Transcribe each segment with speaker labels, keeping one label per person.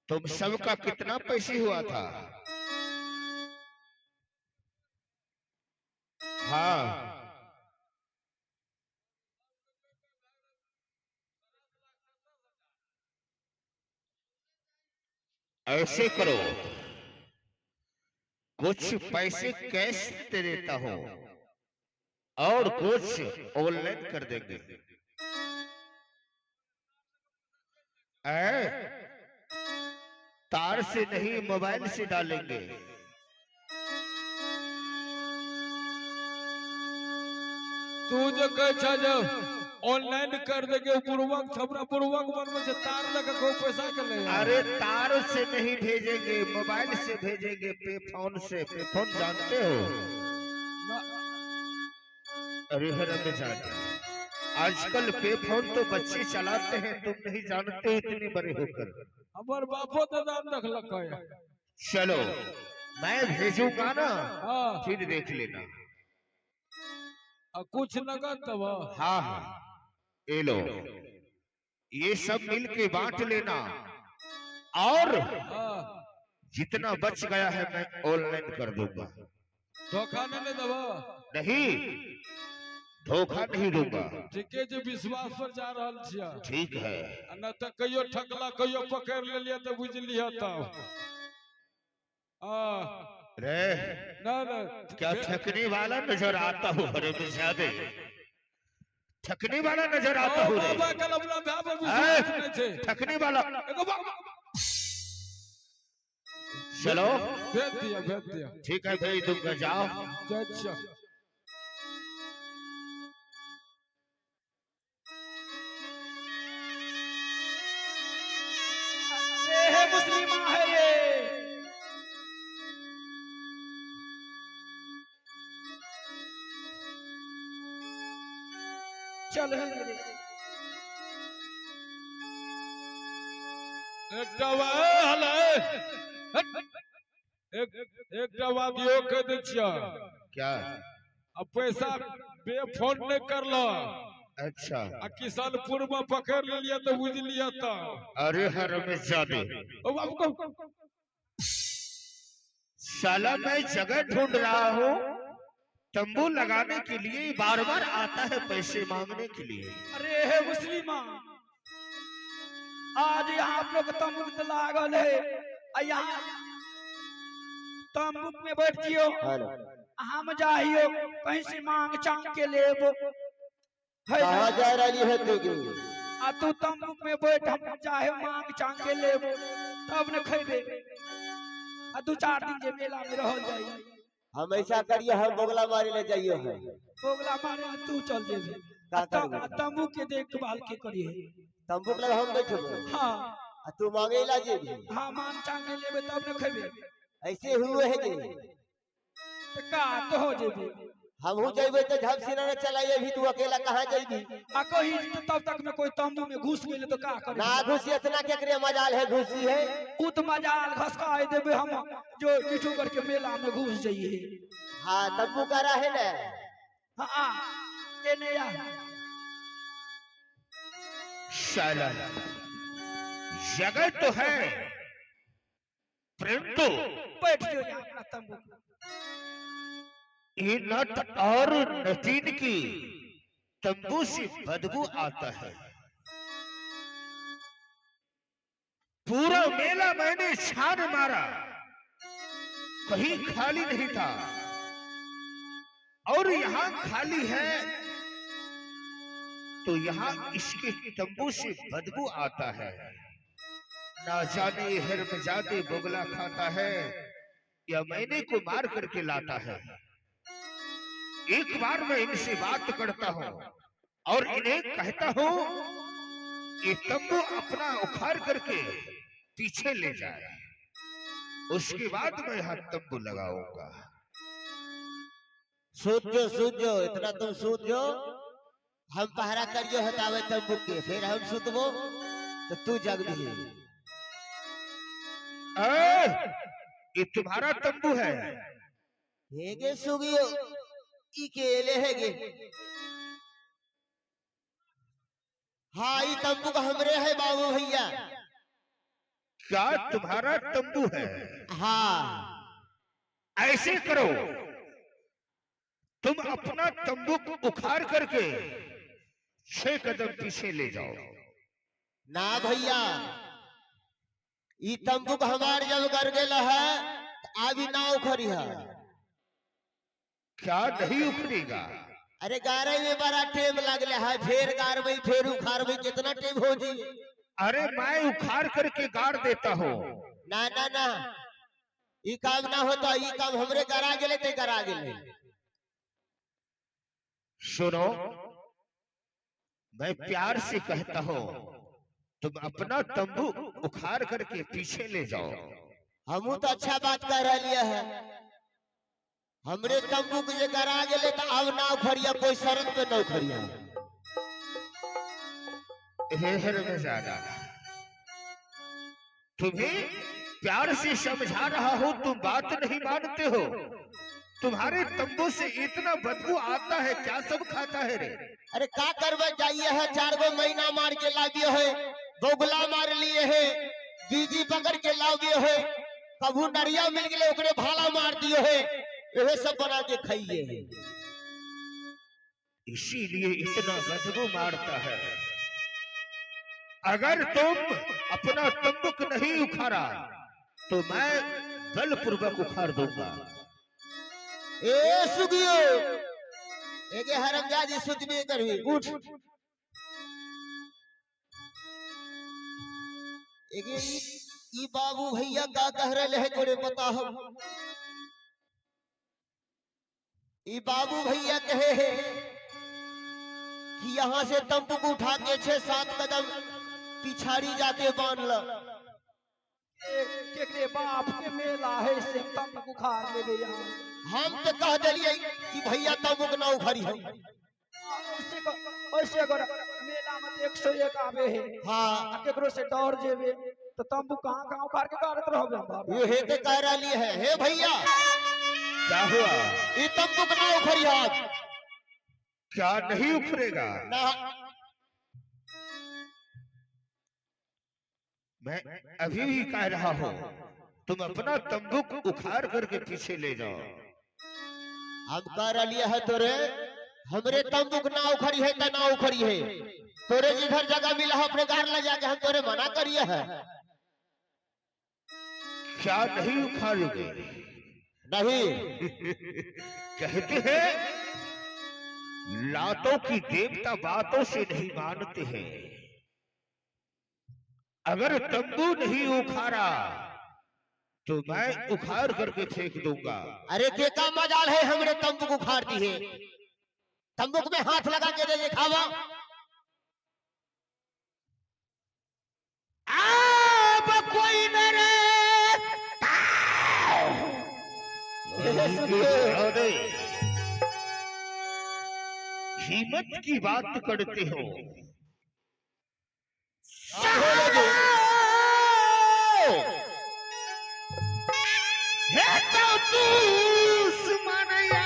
Speaker 1: तुम सबका कितना पैसे हुआ था? हाँ, ऐसे करो, कुछ पैसे कैश दे देता हूँ और कुछ ऑनलाइन कर देंगे। तार से नहीं, मोबाइल से डालेंगे।
Speaker 2: तू जो कह जो ऑनलाइन कर देगे पूर्वक हमरा पूर्वक बनवे से तार लगा को पैसा के ले।
Speaker 1: अरे तार से नहीं भेजेंगे, मोबाइल से भेजेंगे, पे फोन से। पे फोन जानते हो? अरे हरम जाते, आजकल पे फोन तो बच्चे चलाते हैं, तुम नहीं जानते हो इतने बड़े होकर।
Speaker 2: हमार बापो तो नाम रखलक है।
Speaker 1: चलो मैं भेजूंगा ना,
Speaker 2: हाँ
Speaker 1: फिर देख लेना।
Speaker 2: कुछ नगद तब।
Speaker 1: हाँ हाँ, ये लो, ये सब मिल के बांट लेना, और जितना बच गया है मैं ऑनलाइन कर दूंगा।
Speaker 2: धोखा नहीं दबा?
Speaker 1: नहीं, धोखा नहीं दूंगा।
Speaker 2: ठीक है, जो विश्वास पर जा रहा छिया।
Speaker 1: ठीक है,
Speaker 2: न तो कहियो ठकला कहियो पकड़ ले लिया तो बुझ लिया तब।
Speaker 1: रे
Speaker 2: ना ना
Speaker 1: क्या ठकने वाला नजर आता हूँ? हरे में ज्यादा ठकने वाला नजर आता हूँ। ठकने वाला। चलो
Speaker 2: भेज दिया।
Speaker 1: ठीक है, भेज दूंगा, जाओ।
Speaker 2: अच्छा
Speaker 3: मुस्लिम है ये। चल
Speaker 2: एक वादियो कह दे छिया।
Speaker 1: क्या?
Speaker 2: अब पैसा पे फोन नहीं कर लो।
Speaker 1: अच्छा,
Speaker 2: किसानपुर में पकड़ ले लिया तो बुझ लिया था।
Speaker 1: अरे हर में जादे साला मैं जगह ढूंढ रहा हूँ तंबू लगाने के लिए, बार बार आता है पैसे मांगने के लिए।
Speaker 3: अरे हे मुस्लिम, आज यहाँ आप लोग तंबू लागल है, यहाँ तंबू में बैठियो, हम जाइयो कहीं से मांग चांग के लेबो।
Speaker 4: कहाँ जा रही है
Speaker 3: तू तंबू में बैठ, हम चाहे मांग चांग के लेबो तब न खेबे। 2-4 दिन जे मेला में रह जाई।
Speaker 4: हम ऐसा करिए, हम बोगला मारे ले जाइए। है
Speaker 3: बोगला मारे तू चल जेबे, तंबू के देखभाल के करिए।
Speaker 4: तंबू के हम बैठो।
Speaker 3: हाँ
Speaker 4: तू मांगे ला जेबे।
Speaker 3: हाँ मांग चांग के लेबे तब न खेबे।
Speaker 4: ऐसे हुए है जे
Speaker 3: तो का तो हो जेबे।
Speaker 4: हम हो जाइबे तो झप सिना न चलाइए भी, तू अकेला कहाँ जाइबी?
Speaker 3: कहीं तब तक में कोई तंबू में घुस गेले तो का करे?
Speaker 4: ना घुसी, इतना केकरे मजाल है घुसी है।
Speaker 3: उ तो मजाल घसका देबे हम, जो मिठूगढ़ के मेला में घुस जाइए।
Speaker 4: हाँ तंबू करा है ना।
Speaker 3: हाँ ये नहीं आ
Speaker 1: शाला जगह तो है, प्रेम तो
Speaker 3: बैठ जाओ यहाँ अपना तंबू।
Speaker 1: ये नट और नटीन की तंबू से बदबू आता है। पूरा मेला मैंने छान मारा, कहीं खाली नहीं था, और यहाँ खाली है तो यहाँ इसके तंबू से बदबू आता है। ना जाने ये हरमजादे बोगला खाता है या मैंने को मार करके लाता है। एक बार मैं इनसे बात करता हूँ और इन्हें कहता हूँ कि तंबू अपना उखाड़ करके पीछे ले जाए, उसके बाद मैं यहाँ तंबू लगाऊंगा।
Speaker 4: सूत जो इतना तुम सूत जो, हम पहरा करियो हटावे तंबू के, फिर हम सुतबो तो तू जग भी।
Speaker 1: ये तुम्हारा तंबू है?
Speaker 4: हेगे सुगियो ई केले हेगे। हाँ ई तंबू का हमरे है बाबू भैया।
Speaker 1: क्या तुम्हारा तंबू है?
Speaker 4: हाँ
Speaker 1: ऐसे करो, तुम अपना तंबू को उखाड़ करके 6 कदम पीछे ले जाओ।
Speaker 4: ना भैया, ई तंबू हमार जब कर गेला है अभी ना उखड़ी है।
Speaker 1: क्या नहीं उखड़ेगा?
Speaker 4: अरे गारे में बड़ा टेम लगले है, फिर गार में फिर उखाड़ में कितना टेम हो जी।
Speaker 1: अरे मैं उखाड़ करके गाड़ देता हूँ।
Speaker 4: ना ना ना, ई काम ना होता, ई काम हमरे करा गेले ते करा गेले।
Speaker 1: सुनो, मैं प्यार से कहता हूँ, तुम अपना तंबू उखाड़ करके पीछे ले जाओ।
Speaker 4: हमू तो अच्छा बात कह रही है, हमरे तंबू के जे करा गेले तो अब ना उखड़िया, कोई शर्त पे ना उखड़िया।
Speaker 1: हेहर में ज्यादा तुम्हें प्यार से समझा रहा हूँ, तुम बात नहीं मानते हो। तुम्हारे तंबू से इतना बदबू आता है, क्या सब खाता है रे?
Speaker 4: अरे क्या करवे जाइए है, 4 गो महीना मार के लाविए है, दोगला मार लिए है, जीजी पकड़ के लाविए है, कभू नरिया मिल गए ओकरे भाला मार दिए है, यह सब बना के खाइए है।
Speaker 1: इसीलिए इतना बदबू मारता है। अगर तुम अपना तंबूक नहीं उखाड़ा तो मैं बलपूर्वक उखाड़ दूंगा।
Speaker 4: ए सुगियो, एगे हरमजादी सुतबे करवी, उठ। एगे ई बाबू भैया का कह रहे हैं तोरे पता हो? ई बाबू भैया कहे है कि यहाँ से तंबू को उठा के 6-7 कदम पिछाड़ी जाके बांध लो।
Speaker 3: के बाप के मेला है से तंबू उखाड़ ले गया।
Speaker 4: हम तो कह दिलिए कि भैया तंबू के ना उखाड़ी है।
Speaker 3: ऐसे अगर मेला में 101 आवे है,
Speaker 4: हाँ
Speaker 3: केकरो से डर जेबे तो तंबू कहाँ उखाड़ के गाड़त रहबे।
Speaker 4: ये तो कह रही है, हे भैया
Speaker 1: क्या हुआ?
Speaker 4: ये तंबू के ना उखाड़ी आज।
Speaker 1: क्या नहीं उखड़ेगा?
Speaker 4: ना
Speaker 1: मैं अभी भी कह रहा हूँ, तुम अपना तंबू उखाड़ करके पीछे ले जाओ।
Speaker 4: हम कह रही है तोरे, हमरे तंबू ना उखड़ी है तो ना उखड़ी है, तोरे जिधर जगह मिला है अपने घर ले जाके हम तोरे मना करिए है।
Speaker 1: क्या नहीं उखाड़ोगे?
Speaker 4: नहीं
Speaker 1: कहते हैं लातों की देवता बातों से नहीं मानते हैं। अगर तंबू नहीं उखाड़ा तो मैं उखाड़ करके फेंक दूंगा।
Speaker 4: अरे के का मजाल है, हमरे तंबू को उखाड़ दी है, तंबू में हाथ लगा के दे दिखावा। अब कोई मेरे
Speaker 1: हिम्मत की बात करते हो। है तो दुश्मनिया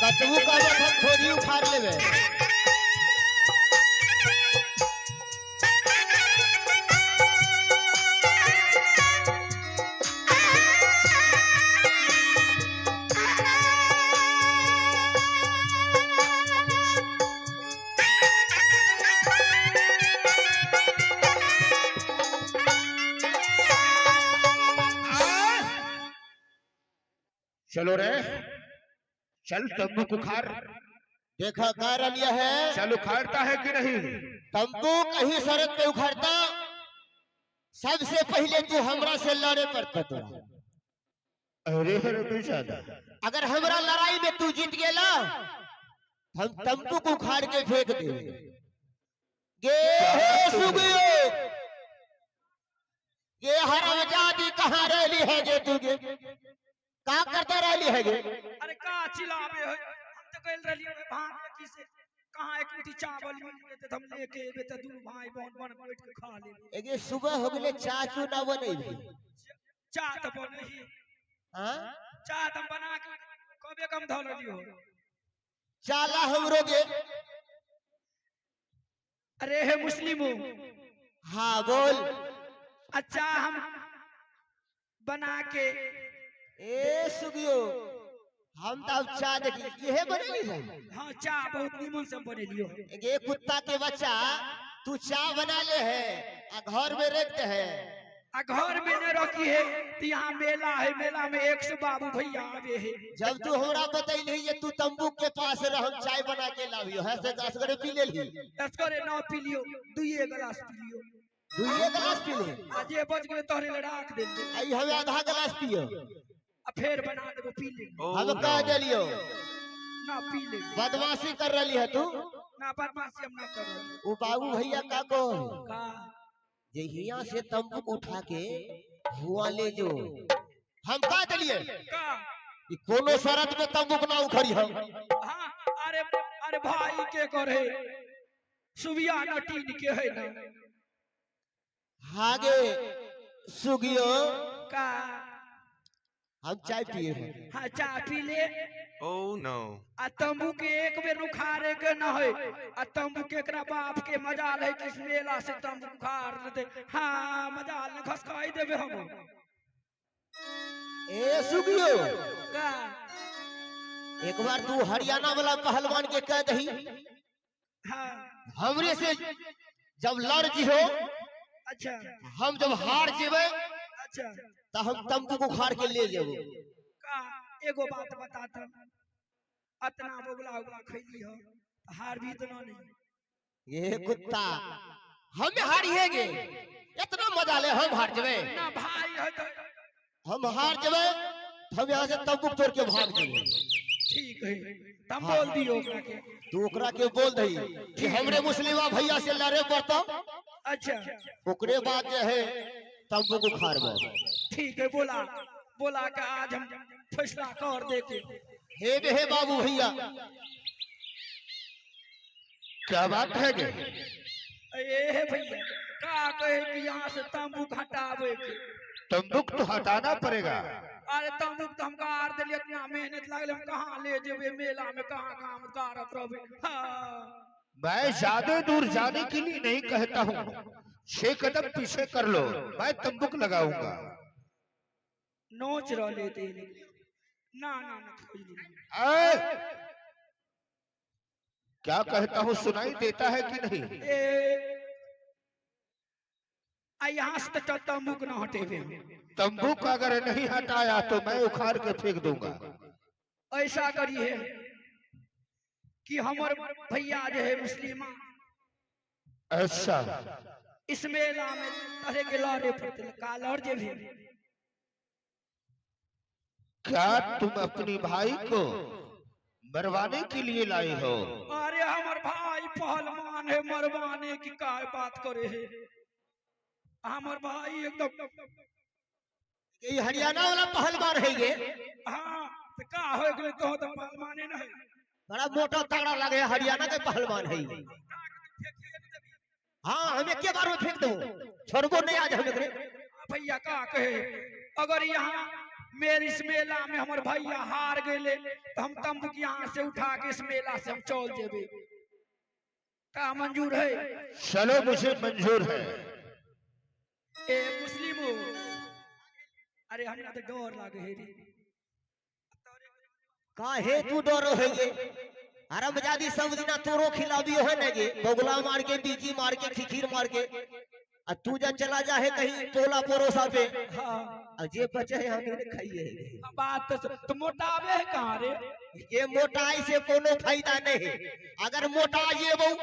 Speaker 4: कतबू का हम थोड़ी उखाड़ लेवे।
Speaker 1: चलो रे, चल तंबू उखाड़।
Speaker 4: देखा कारण यह है,
Speaker 1: चल उखाड़ता है कि नहीं?
Speaker 4: तंबू कहीं शरत पे उखाड़ता, सबसे पहले तू हमरा से लड़े पड़ता तोरा।
Speaker 1: अरे बेचारा,
Speaker 4: अगर हमरा लड़ाई में तू जीत गेला हम तंबू को उखाड़ के फेंक देंगे। गे सुगियो, ये हरामजादी कहाँ रहली है गे तू गे? का करता रहली है गे?
Speaker 3: अरे का चिल्लावे चल रही है भाग की से कहां एक मुट्ठी चावल मिल गए तो हम लेके एबे त दू भाई बहन बन बैठ के खा ले
Speaker 4: ये सुबह हो गए चाचू ना बने भी
Speaker 3: चाह त बने ही
Speaker 4: हां
Speaker 3: चाह त बना के कबे कम धल लियो
Speaker 4: चाला हमरो के
Speaker 3: अरे हे मुस्लिमो
Speaker 4: हाँ बोल
Speaker 3: अच्छा हम बना के
Speaker 4: ए सुगियो हम तो अब चाह देखी यह बनेली है
Speaker 3: हाँ चाह बहुत निमन से बने लियो
Speaker 4: ये कुत्ता के बच्चा तू चाह बना ले है आ घर में रखते है
Speaker 3: आ घर में न रखी है तो यहाँ मेला है मेला में 100 बाबू भैया आवे है
Speaker 4: जब तू हमरा बतैली ये तू तंबू के पास रह हम चाय बना के लावियो है से 10 गरे पी ले ली
Speaker 3: तस्करे न पी लियो 2 गिलास पी लियो
Speaker 4: 2 गिलास पी ले
Speaker 3: आज ये बच गए तोहरे ले राख दे
Speaker 4: आई हमें आधा गिलास पियो
Speaker 3: आ फिर बना देबो पी ले
Speaker 4: हम कह देलियो
Speaker 3: ना पी ले
Speaker 4: बदमाशी कर रही है तू
Speaker 3: ना बदमाशी हम ना कर
Speaker 4: वो बाबू भैया का को
Speaker 3: का
Speaker 4: जे हिया से तंबू उठा के हुआ ले जो हम कह देलिए
Speaker 3: का
Speaker 4: कि कोनो शरत में तंबू ना उखड़ी हम
Speaker 3: हां अरे अरे भाई के करे सुबिया न टीन के है ना
Speaker 4: हागे सुगियो
Speaker 3: का
Speaker 4: हम चाय पिए हैं
Speaker 3: हाँ चाय पी ले
Speaker 5: Oh no.
Speaker 3: आ तंबू के एक बेर उखाड़े के न है आ तंबू के एकरा बाप के मजाल है कि इस मेला से तंबू उखाड़ दे हाँ मजाल ने खसकाई देबे हम
Speaker 4: ए सुगियो
Speaker 3: का
Speaker 4: एक बार तू हरियाणा वाला पहलवान के कह दही
Speaker 3: हाँ
Speaker 4: हमरे से जब लड़ जी हो
Speaker 3: अच्छा
Speaker 4: हम जब हार जेबे
Speaker 3: अच्छा
Speaker 4: तो हम तंबू को उखाड़ के ले जेबो
Speaker 3: का एगो बात बताता अतना बोगला उगला खैली हो हार भी इतना नहीं
Speaker 4: ये कुत्ता हम हारिएगे इतना मजा ले हम हार जेबे
Speaker 3: ना भाई है तो
Speaker 4: हम हार जेबे हम यहाँ से तंबू तोड़ के भाग जेबे
Speaker 3: ठीक है तुम बोल दियो ओकरा के
Speaker 4: तू ओकरा के बोल दही कि हमरे मुस्लिमा भैया से लड़े पड़ता
Speaker 3: अच्छा
Speaker 4: ओकरे बाद जे है तंबू को खारबो
Speaker 3: ठीक है बोला कि आज हम फैसला कर देके
Speaker 4: हे बाबू भैया
Speaker 1: क्या बात है गे?
Speaker 3: ए भैया का कहे कि यहाँ से तंबू हटावे के
Speaker 1: तंबूक तो हटाना पड़ेगा।
Speaker 3: अरे तंबू तो हम गाड़ दिलिए इतना मेहनत लागल हम कहाँ ले जेबे मेला में कहाँ काम गाड़त रहबे हाँ
Speaker 1: मैं ज्यादा दूर जाने के लिए नहीं कहता हूँ, 6 कदम पीछे कर लो, मैं तंबूक लगाऊंगा।
Speaker 3: नोच रह लेते ना ना ना
Speaker 1: ऐ, क्या कहता हूँ सुनाई देता है कि नहीं?
Speaker 3: यहाँ से तो तंबूक न हटेबे
Speaker 1: तंबूक अगर नहीं हटाया तो मैं उखाड़ के फेंक दूंगा।
Speaker 3: ऐसा करिए कि हमारे भैया जो है मुस्लिमा
Speaker 1: ऐसा
Speaker 3: इस मेला में तरह के लड़े पड़ते कालर जे भी
Speaker 1: क्या तुम अपनी भाई को मरवाने के लिए लाए हो?
Speaker 3: अरे हमार भाई पहलवान है मरवाने की का बात करे है हमार भाई एकदम
Speaker 4: ये हरियाणा वाला पहलवान है ये
Speaker 3: हाँ तो का हो गए तो पहलवाने न है
Speaker 4: बड़ा मोटा तगड़ा लगे हरियाणा के पहलवान है ये हाँ हमें के बार में फेंक दो छोड़बो नहीं आज हम एकरे
Speaker 3: भैया का कहे अगर यहाँ मेरे इस मेला में हमारे भैया हार गए तो हम तंबूक यहाँ से उठा के इस मेला से हम चल जेबे का मंजूर है?
Speaker 1: चलो मुझे मंजूर है।
Speaker 3: ए मुस्लिमो अरे हमरा तो डर लागे है रे
Speaker 4: काहे तू डरो है ये हरम जादी सब दिना तोरो खिलाबियो है ना ये बगुला मार के बीजी मार के खिखीर मार के आ तू जा चला जा है कहीं टोला परोसा पे
Speaker 3: हाँ
Speaker 4: जे बचे है हम इन्हें खाइए
Speaker 3: बात तो मोटावे है कहाँ रे
Speaker 4: ये मोटाई से कोनो फायदा नहीं है अगर मोटा ये बहु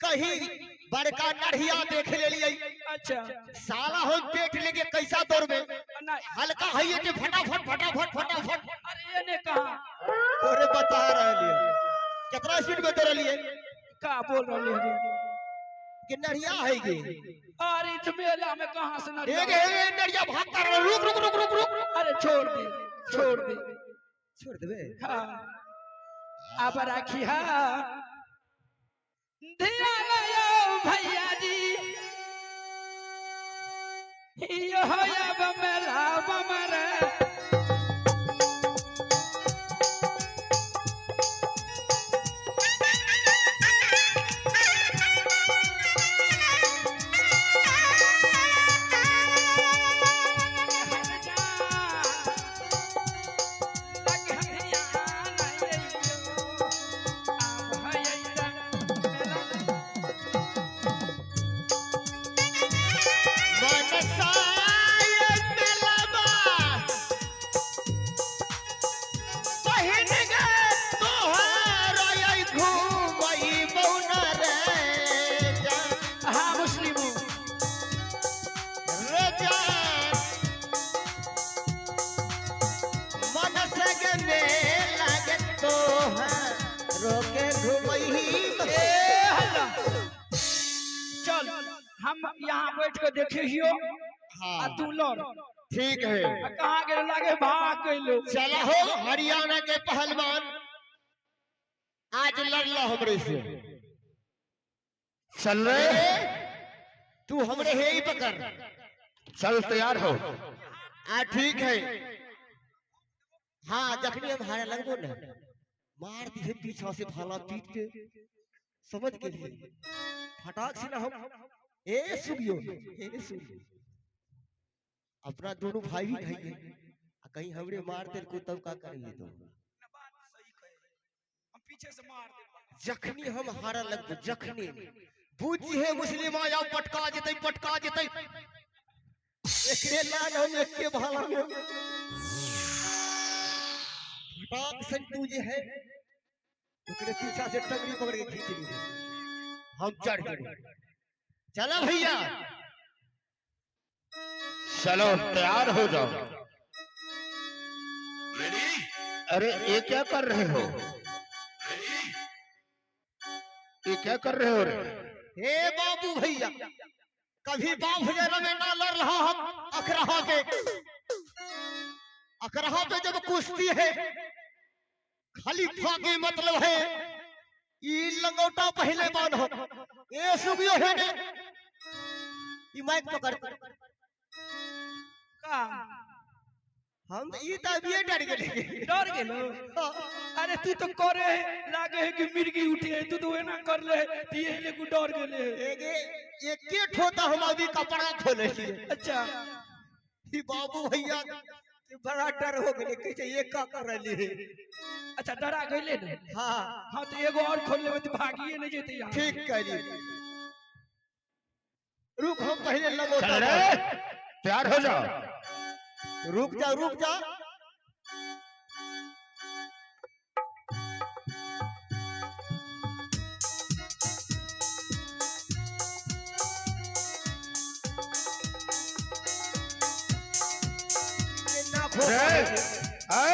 Speaker 4: कहीं बड़का नढ़िया देख ले लिए
Speaker 3: अच्छा
Speaker 4: साला हम पेट लेके कैसा दौड़ में
Speaker 3: नहीं
Speaker 4: हल्का है ये फटाफट फटाफट फटाफट
Speaker 3: अरे ये ने कहा
Speaker 4: तोरे बता रहे लिए कितना स्पीड में दौड़ लिए
Speaker 3: का बोल रहे रे
Speaker 4: कि नढ़िया है ये
Speaker 3: अरे इस मेला में कहाँ से
Speaker 4: एक नढ़िया भागता रहा रुक रुक रुक रुक रुक
Speaker 3: अरे छोड़ दे
Speaker 4: छोड़ देबे
Speaker 3: हाँ अब रखिया ध्यान यो भैया जी यो अब मेला बमरे चल हम यहाँ बैठ के देखियो आ तू लड़
Speaker 4: ठीक है
Speaker 3: कहाँ के लागे भाग गइलो
Speaker 4: चला हो हरियाणा के पहलवान आज लड़ लो हमरे से
Speaker 1: चल रहे
Speaker 4: तू हमरे हे ही पकड़
Speaker 1: चल तैयार हो
Speaker 4: ठीक है हाँ जखनी हम हारे लगबो ना मार दी पीछा से भाला पीट के समझ के लिए फटाक से ना हम ए सुगियो अपना दोनों भाई भी भाई है कहीं हमरे मार दे को तब का करेंगे तो
Speaker 3: हम पीछे से मार दे
Speaker 4: जखनी हम हारा लगबो जखनी बूझी है मुस्लिम आया पटका जेतै एकरे लान हम एके भाला में फटाक से तू जे है ओकरे पीछा से टंगड़ी पकड़ के खींच ली हम चढ़ गए चला भैया
Speaker 1: चलो तैयार हो जाओ अरे ये क्या कर रहे हो ये क्या कर रहे हो रे
Speaker 4: हे बाबू भैया कभी बाप जरा में ना लड़ रहा हम अखराहा पे जब कुश्ती है खलीफा के मतलब है ई लंगोटा पहले बान हो ए सुगियो है ने ई माइक पकड़
Speaker 3: का
Speaker 4: हम ई तबिए डर गेलो
Speaker 3: अरे तू तो करे लागे है कि मिर्गी उठी है तू तो ना कर ले ये ले को डर गेले
Speaker 4: एके ठोता हम अभी कपड़ा खोले लिए
Speaker 3: अच्छा
Speaker 4: ई बाबू भैया बड़ा डर हो गेले कैसे ये का कर रही है
Speaker 3: अच्छा डरा गइले ने
Speaker 4: हाँ
Speaker 3: तो एगो और खोल लेबे तो भागिए नहीं जेते यहाँ
Speaker 4: ठीक कहली रुक हम पहले
Speaker 1: चल
Speaker 4: लगोता
Speaker 1: रे तैयार हो जाओ
Speaker 4: रुक जा
Speaker 1: रे